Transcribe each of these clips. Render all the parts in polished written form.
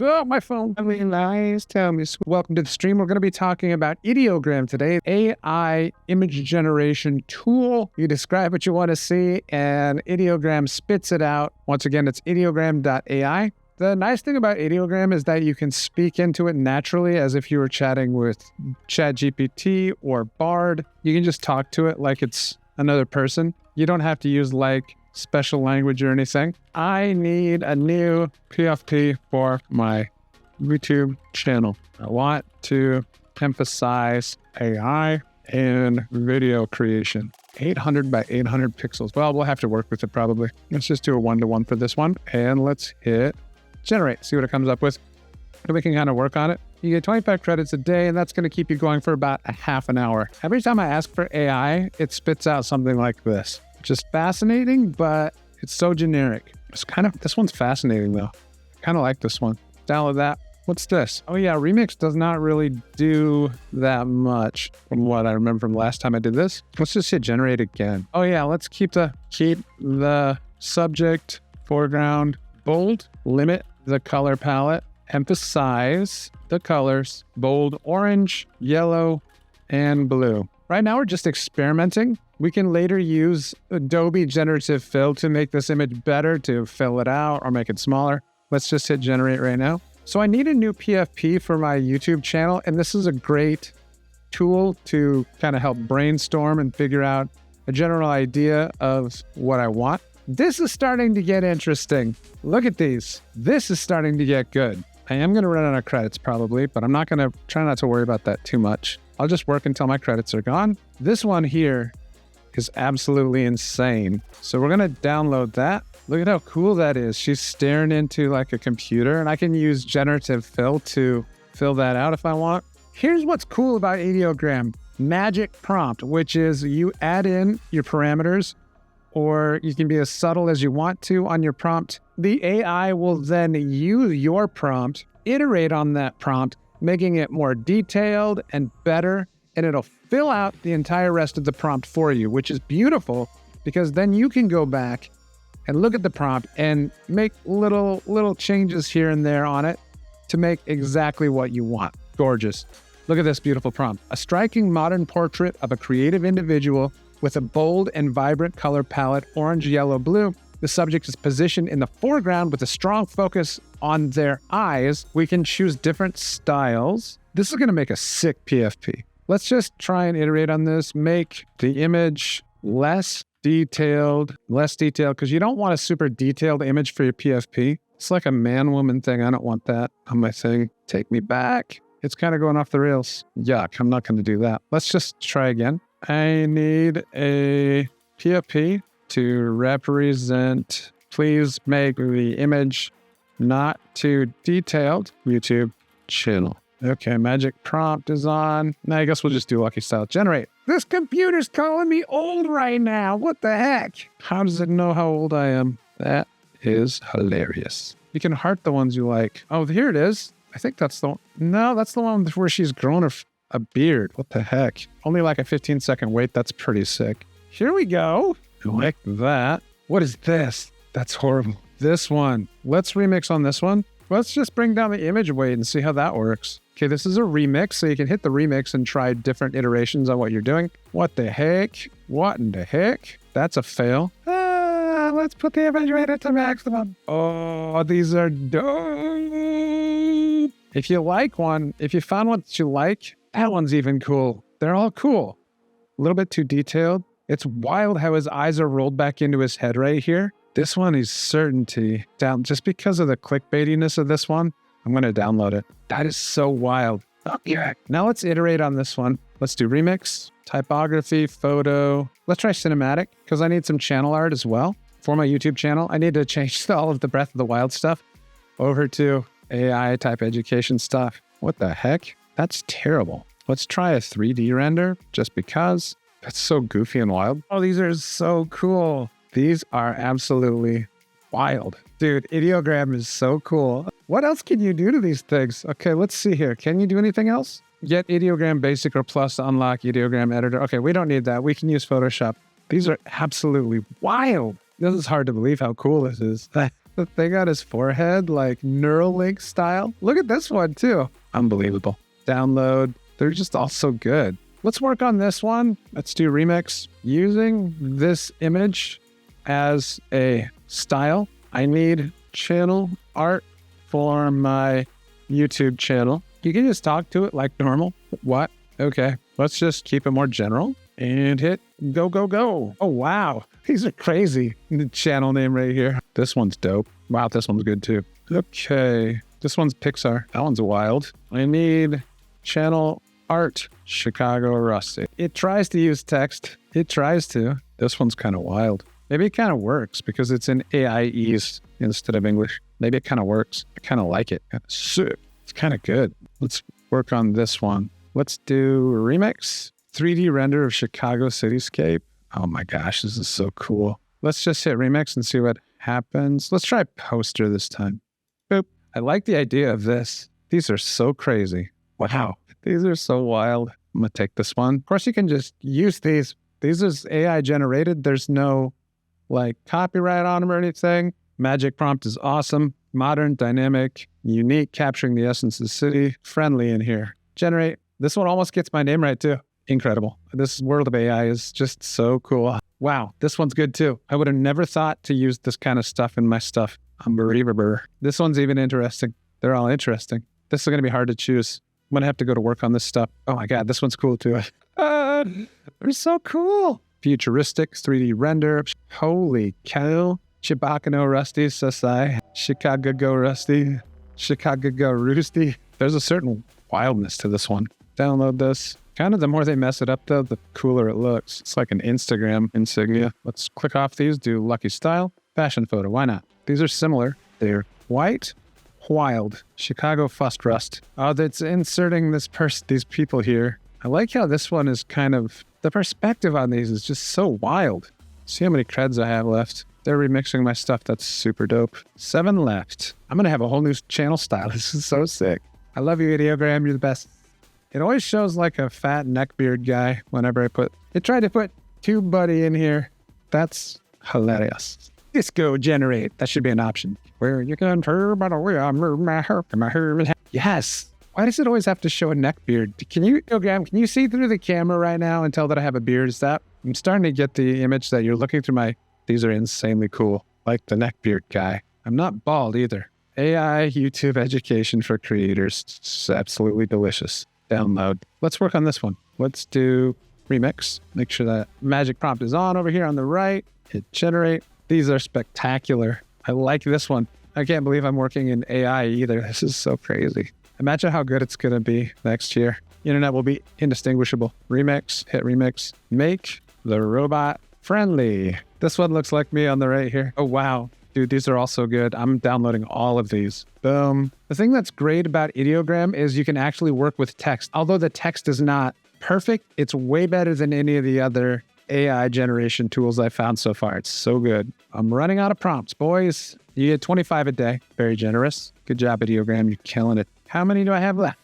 Oh, my phone. I mean, nice. Tell me. Welcome to the stream. We're going to be talking about ideogram today, AI image generation tool. You describe what you want to see, and ideogram spits it out. Once again, it's ideogram.ai. The nice thing about ideogram is that you can speak into it naturally as if you were chatting with ChatGPT or Bard. You can just talk to it like it's another person. You don't have to use special language or anything. I need a new PFP for my YouTube channel. I want to emphasize AI in video creation. 800 by 800 pixels. Well, we'll have to work with it probably. Let's just do a 1-to-1 for this one. And let's hit generate, see what it comes up with. And we can kind of work on it. You get 25 credits a day, and that's going to keep you going for about a half an hour. Every time I ask for AI, it spits out something like this. Just fascinating, but it's so generic. This one's fascinating though. I kind of like this one. Download that. What's this? Oh yeah, Remix does not really do that much from what I remember from last time I did this. Let's just hit generate again. Oh yeah, let's keep the subject foreground bold, limit the color palette, emphasize the colors, bold orange, yellow, and blue. Right now we're just experimenting. We can later use Adobe Generative Fill to make this image better, to fill it out or make it smaller. Let's just hit generate right now. So I need a new PFP for my YouTube channel, and this is a great tool to kind of help brainstorm and figure out a general idea of what I want. This is starting to get interesting. Look at these. This is starting to get good. I am going to run out of credits probably, but I'm not going to try not to worry about that too much. I'll just work until my credits are gone. This one here is absolutely insane. So we're going to download that. Look at how cool that is. She's staring into like a computer, and I can use generative fill to fill that out if I want. Here's what's cool about ideogram. Magic prompt, which is you add in your parameters, or you can be as subtle as you want to on your prompt. The AI will then use your prompt, iterate on that prompt, making it more detailed and better, and it'll fill out the entire rest of the prompt for you, which is beautiful because then you can go back and look at the prompt and make little changes here and there on it to make exactly what you want. Gorgeous. Look at this beautiful prompt. A striking modern portrait of a creative individual with a bold and vibrant color palette, orange, yellow, blue. The subject is positioned in the foreground with a strong focus on their eyes. We can choose different styles. This is going to make a sick PFP. Let's just try and iterate on this. Make the image less detailed, because you don't want a super detailed image for your PFP. It's like a man-woman thing. I don't want that on my thing. Take me back. It's kind of going off the rails. Yuck, I'm not going to do that. Let's just try again. I need a PFP to represent. Please make the image not too detailed. YouTube channel. Okay, magic prompt is on. Now I guess we'll just do lucky style. Generate. This computer's calling me old right now. What the heck? How does it know how old I am? That is hilarious. You can heart the ones you like. Oh, here it is. I think that's the one. No, that's the one where she's grown a beard. What the heck? Only like a 15-second wait. That's pretty sick. Here we go. Like that. What is this? That's horrible. This one. Let's remix on this one. Let's just bring down the image weight and see how that works. Okay, this is a remix, so you can hit the remix and try different iterations on what you're doing. What the heck? What in the heck? That's a fail. Let's put the image weight at the maximum. Oh, these are dope. If you like one, if you found one that you like, that one's even cool. They're all cool. A little bit too detailed. It's wild how his eyes are rolled back into his head right here. This one is certainty. Down just because of the clickbaitiness of this one, I'm going to download it. That is so wild. Okay. Now let's iterate on this one. Let's do remix, typography, photo. Let's try cinematic because I need some channel art as well for my YouTube channel. I need to change all of the Breath of the Wild stuff over to AI type education stuff. What the heck? That's terrible. Let's try a 3D render just because. That's so goofy and wild. Oh, these are so cool. These are absolutely wild. Dude, ideogram is so cool. What else can you do to these things? Okay, let's see here. Can you do anything else? Get ideogram basic or plus to unlock ideogram editor. Okay, we don't need that. We can use Photoshop. These are absolutely wild. This is hard to believe how cool this is. the thing on his forehead, like Neuralink style. Look at this one too. Unbelievable. Download. They're just all so good. Let's work on this one. Let's do remix. Using this image as a style, I need channel art for my YouTube channel. You can just talk to it like normal. What? Okay. Let's just keep it more general and hit go, go, go. Oh, wow. These are crazy. The channel name right here. This one's dope. Wow, this one's good too. Okay. This one's Pixar. That one's wild. I need channel art, ChicagoRusty. It tries to use text. It tries to. This one's kind of wild. Maybe it kind of works because it's in AIEs instead of English. Maybe it kind of works. I kind of like it. Sick. It's kind of good. Let's work on this one. Let's do remix. 3D render of Chicago cityscape. Oh my gosh, this is so cool. Let's just hit remix and see what happens. Let's try poster this time. Boop. I like the idea of this. These are so crazy. Wow. These are so wild. I'm going to take this one. Of course, you can just use these. These is AI generated. There's no like copyright on them or anything. Magic prompt is awesome. Modern, dynamic, unique, capturing the essence of the city. Friendly in here. Generate. This one almost gets my name right too. Incredible. This world of AI is just so cool. Wow. This one's good too. I would have never thought to use this kind of stuff in my stuff. Unbelievable. This one's even interesting. They're all interesting. This is going to be hard to choose. I'm going to have to go to work on this stuff. Oh my God, this one's cool too. They're so cool. Futuristic 3D render. Holy cow. ChicagoRusty, Sasai. ChicagoRusty. ChicagoRusty. There's a certain wildness to this one. Download this. Kind of the more they mess it up though, the cooler it looks. It's like an Instagram insignia. Let's click off these, do lucky style. Fashion photo, why not? These are similar. They're white. Wild. Chicago Fust Rust. Oh, that's inserting these people here. I like how this one is kind of, the perspective on these is just so wild. See how many creds I have left. They're remixing my stuff. That's super dope. 7 left. I'm going to have a whole new channel style. This is so sick. I love you, Ideogram. You're the best. It always shows like a fat neckbeard guy whenever I put, it tried to put Tube Buddy in here. That's hilarious. Disco generate. That should be an option. Where you can turn by the way I move my hair. Yes. Why does it always have to show a neck beard? Can you see through the camera right now and tell that I have a beard? Is that, I'm starting to get the image that you're looking through my, these are insanely cool. Like the neck beard guy. I'm not bald either. AI YouTube education for creators. It's absolutely delicious. Download. Let's work on this one. Let's do remix. Make sure that magic prompt is on over here on the right. Hit generate. These are spectacular. I like this one. I can't believe I'm working in AI either. This is so crazy. Imagine how good it's going to be next year. Internet will be indistinguishable. Remix, hit remix. Make the robot friendly. This one looks like me on the right here. Oh, wow. Dude, these are all so good. I'm downloading all of these. Boom. The thing that's great about Ideogram is you can actually work with text. Although the text is not perfect, it's way better than any of the other AI generation tools I've found so far. It's so good. I'm running out of prompts, boys. You get 25 a day. Very generous. Good job, Ideogram. You're killing it. How many do I have left?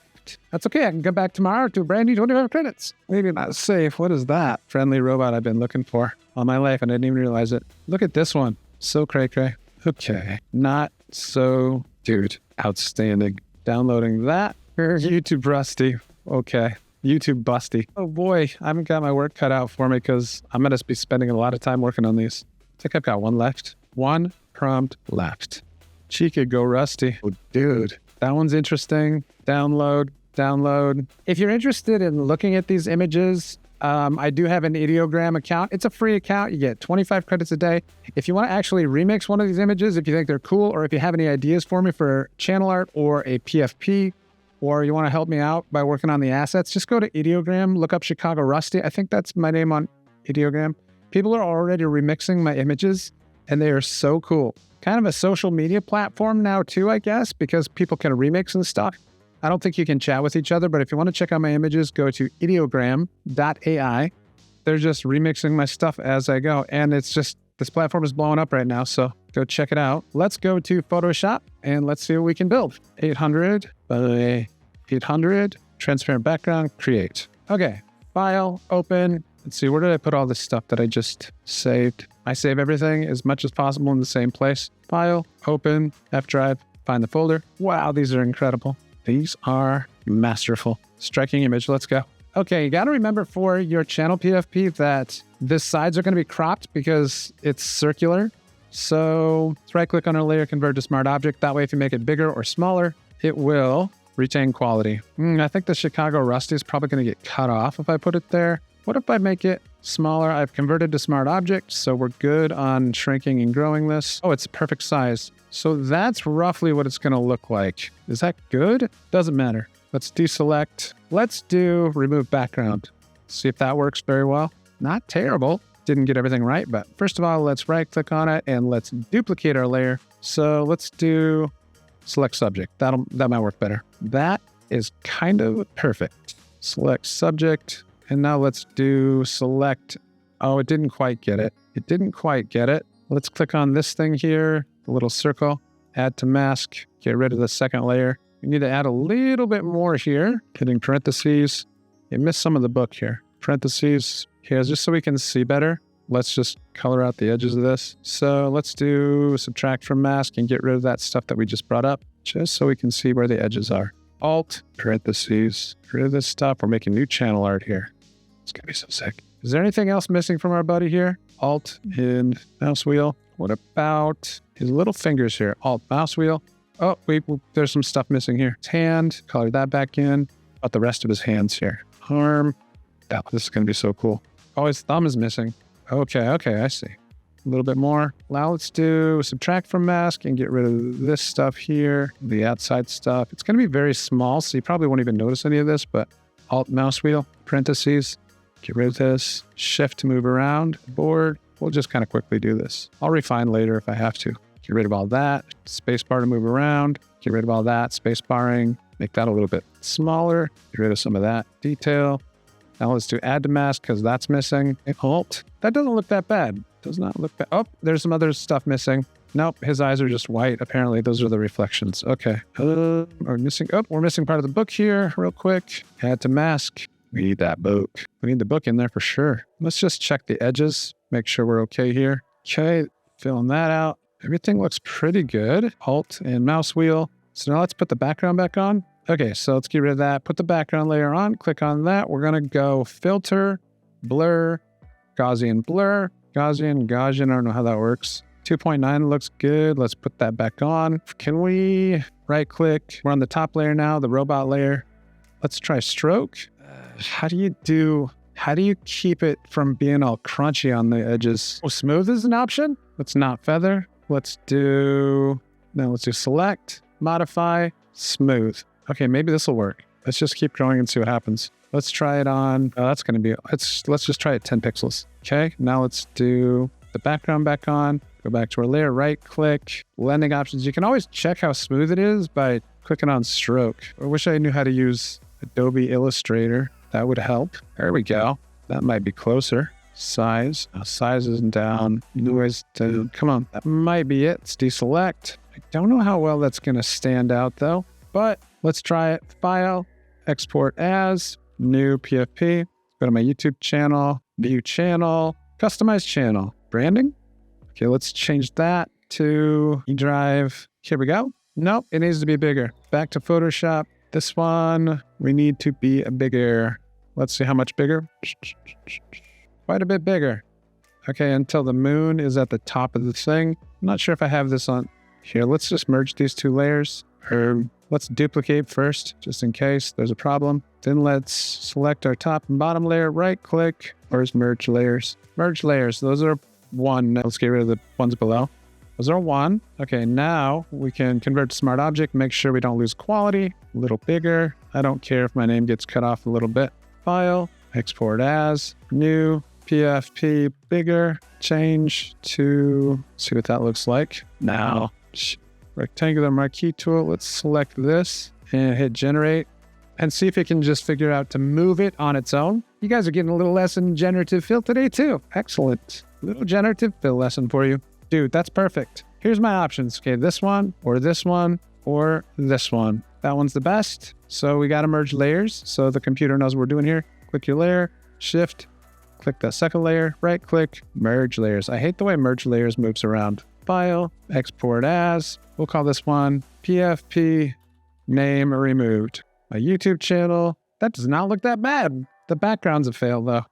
That's okay. I can come back tomorrow to a brand new 25 credits. Maybe not safe. What is that? Friendly robot I've been looking for all my life and I didn't even realize it. Look at this one. So cray-cray. Okay. Not so, dude. Outstanding. Downloading that. YouTube Rusty. Okay. YouTube Busty. Oh boy, I haven't got my work cut out for me because I'm going to be spending a lot of time working on these. I think I've got one left. One prompt left. ChicagoRusty. Oh, dude, that one's interesting. Download. If you're interested in looking at these images, I do have an Ideogram account. It's a free account. You get 25 credits a day. If you want to actually remix one of these images, if you think they're cool, or if you have any ideas for me for channel art or a PFP, or you want to help me out by working on the assets, just go to Ideogram, look up ChicagoRusty. I think that's my name on Ideogram. People are already remixing my images, and they are so cool. Kind of a social media platform now too, I guess, because people can remix and stuff. I don't think you can chat with each other, but if you want to check out my images, go to ideogram.ai. They're just remixing my stuff as I go, and it's just, this platform is blowing up right now, so go check it out. Let's go to Photoshop, and let's see what we can build. 800 by 800, transparent background, create. Okay, file, open. Let's see, where did I put all this stuff that I just saved? I save everything as much as possible in the same place. File, open, F drive, find the folder. Wow, these are incredible. These are masterful. Striking image, let's go. Okay, you got to remember for your channel PFP that the sides are going to be cropped because it's circular. So let's right click on our layer, convert to smart object. That way, if you make it bigger or smaller, it will retain quality. I think the ChicagoRusty is probably going to get cut off if I put it there. What if I make it smaller? I've converted to smart object, so we're good on shrinking and growing this. Oh, it's perfect size. So that's roughly what it's going to look like. Is that good? Doesn't matter. Let's deselect. Let's do remove background. See if that works very well. Not terrible. Didn't get everything right, but first of all, let's right click on it and let's duplicate our layer. So let's do select subject. That might work better. That is kind of perfect. Select subject. And now let's do select. Oh, it didn't quite get it. It didn't quite get it. Let's click on this thing here, the little circle, add to mask, get rid of the second layer. We need to add a little bit more here, hitting parentheses. You missed some of the book here. Parentheses here, just so we can see better. Let's just color out the edges of this. So let's do subtract from mask and get rid of that stuff that we just brought up, just so we can see where the edges are. Alt, parentheses, get rid of this stuff. We're making new channel art here. It's gonna be so sick. Is there anything else missing from our buddy here? Alt and mouse wheel. What about his little fingers here? Alt, mouse wheel. Oh, wait, there's some stuff missing here. His hand, color that back in. About the rest of his hands here. Arm. Oh, this is going to be so cool. Oh, his thumb is missing. Okay, I see. A little bit more. Now let's do subtract from mask and get rid of this stuff here, the outside stuff. It's going to be very small, so you probably won't even notice any of this, but Alt, mouse wheel, parentheses, get rid of this. Shift to move around board. We'll just kind of quickly do this. I'll refine later if I have to. Get rid of all that. Spacebar to move around. Get rid of all that. Spacebarring. Make that a little bit smaller. Get rid of some of that detail. Now let's do add to mask because that's missing. Alt. That doesn't look that bad. Does not look bad. Oh, there's some other stuff missing. Nope, his eyes are just white. Apparently, those are the reflections. Okay. We're missing. Oh, we're missing part of the book here. Real quick. Add to mask. We need that book. We need the book in there for sure. Let's just check the edges. Make sure we're okay here. Okay, filling that out. Everything looks pretty good. Alt and mouse wheel. So now let's put the background back on. Okay, so let's get rid of that. Put the background layer on. Click on that. We're going to go filter, blur, Gaussian blur, Gaussian. I don't know how that works. 2.9 looks good. Let's put that back on. Can we right click? We're on the top layer now, the robot layer. Let's try stroke. How do you keep it from being all crunchy on the edges? Oh, smooth is an option. Let's not feather. Let's do select, modify, smooth. Okay, maybe this will work. Let's just keep going and see what happens. Let's try it on, let's just try it 10 pixels. Okay, now let's do the background back on. Go back to our layer, right click, blending options. You can always check how smooth it is by clicking on stroke. I wish I knew how to use Adobe Illustrator. That would help. There we go. That might be closer. Size. Size isn't down. Noise down. Come on. That might be it. Let's deselect. I don't know how well that's going to stand out though, but let's try it. File, export as, new PFP. Go to my YouTube channel, view channel, customize channel, branding. Okay, let's change that to eDrive. Here we go. Nope, it needs to be bigger. Back to Photoshop. This one, we need to be bigger. Let's see how much bigger. Quite a bit bigger. Okay, until the moon is at the top of the thing. I'm not sure if I have this on here. Let's just merge these two layers. Let's duplicate first, just in case there's a problem. Then let's select our top and bottom layer, right click. Where's merge layers? Merge layers, those are one. Let's get rid of the ones below. Those are one. Okay, now we can convert to smart object, make sure we don't lose quality. A little bigger. I don't care if my name gets cut off a little bit. File, export as, new, PFP, bigger, change to, see what that looks like. Now, rectangular marquee tool, let's select this and hit generate and see if it can just figure out to move it on its own. You guys are getting a little lesson generative fill today too. Excellent. Little generative fill lesson for you. Dude, that's perfect. Here's my options. Okay, this one or this one or this one. That one's the best. So we got to merge layers so the computer knows what we're doing here. Click your layer, shift, click that second layer, right click, merge layers. I hate the way merge layers moves around. File, export as, we'll call this one PFP name removed. My YouTube channel, that does not look that bad. The background's a fail though.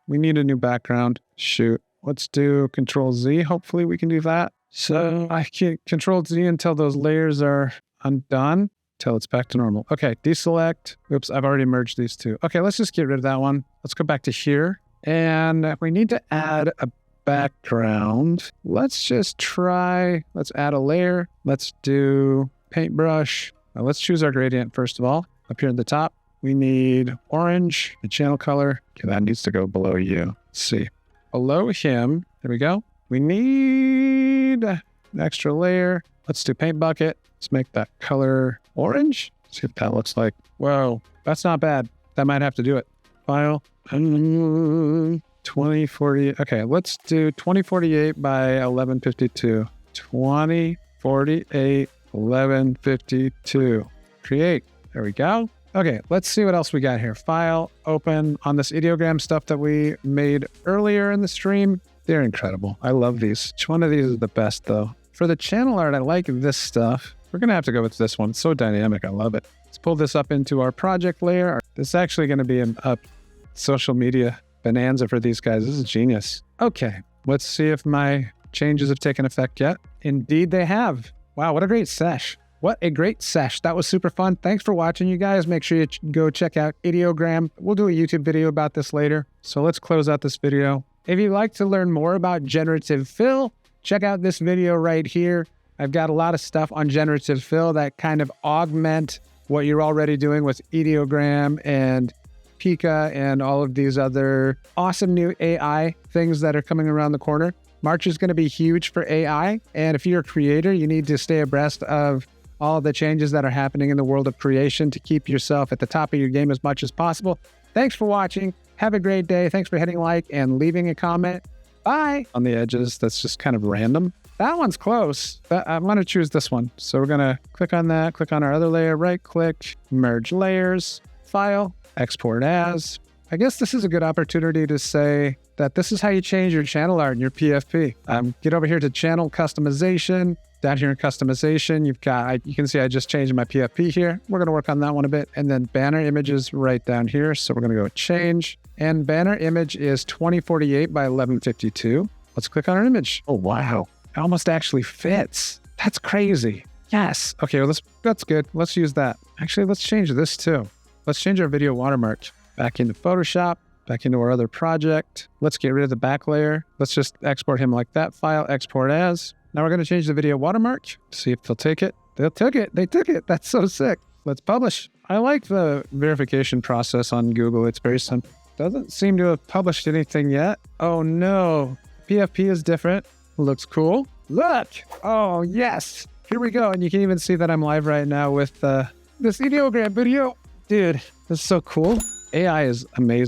We need a new background. Shoot, let's do Control Z. Hopefully we can do that. So I can Control Z until those layers are undone, till it's back to normal. Okay, deselect. Oops, I've already merged these two. Okay, let's just get rid of that one. Let's go back to here. And we need to add a background. Let's add a layer. Let's do paintbrush. Now let's choose our gradient first of all. Up here at the top, we need orange, the channel color. Okay, that needs to go below you. Let's see. Below him, there we go. We need an extra layer. Let's do paint bucket. Let's make that color orange. See what that looks like. Whoa, that's not bad. That might have to do it. File, 2040. Okay, let's do 2048 by 1152. 2048, 1152. Create. There we go. Okay, let's see what else we got here. File, open on this ideogram stuff that we made earlier in the stream. They're incredible. I love these. Each one of these is the best though. For the channel art, I like this stuff. We're gonna have to go with this one. It's so dynamic, I love it. Let's pull this up into our project layer. This is actually gonna be a social media bonanza for these guys. This is genius. Okay, let's see if my changes have taken effect yet. Indeed they have. Wow, what a great sesh. What a great sesh. That was super fun. Thanks for watching, you guys. Make sure you go check out Ideogram. We'll do a YouTube video about this later. So let's close out this video. If you'd like to learn more about generative fill, check out this video right here. I've got a lot of stuff on generative fill that kind of augment what you're already doing with Ideogram and Pika and all of these other awesome new AI things that are coming around the corner. March is going to be huge for AI. And if you're a creator, you need to stay abreast of all of the changes that are happening in the world of creation to keep yourself at the top of your game as much as possible. Thanks for watching. Have a great day. Thanks for hitting like and leaving a comment. Bye. On the edges, that's just kind of random. That one's close, but I'm going to choose this one. So we're going to click on that, click on our other layer, right click, merge layers, file, export as. I guess this is a good opportunity to say that this is how you change your channel art in your PFP. Get over here to channel customization. Down here in customization, you can see I just changed my PFP here. We're going to work on that one a bit. And then banner images right down here. So we're going to go change. And banner image is 2048 by 1152. Let's click on our image. Oh, wow. It almost actually fits. That's crazy. Yes. Okay, well, that's good. Let's use that. Actually, let's change this too. Let's change our video watermark. Back into Photoshop, back into our other project. Let's get rid of the back layer. Let's just export him like that. File, export as. Now we're going to change the video watermark. See if they'll take it. They took it. They took it. That's so sick. Let's publish. I like the verification process on Google. It's very simple. Doesn't seem to have published anything yet. Oh no. PFP is different. Looks cool. Look. Oh yes. Here we go. And you can even see that I'm live right now with this ideogram video. Dude, this is so cool. AI is amazing.